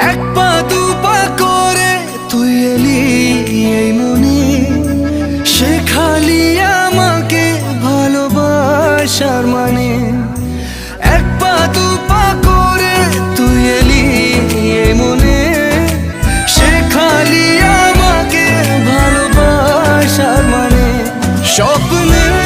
এক পা দু পা করে তুই এলি এই মনে, শেখালি আমাকে ভালোবাসার মানে। এক পা দু পা করে তুই এলি এই মনে, শেখালি আমাকে ভালোবাসার মানে। স্বপ্নে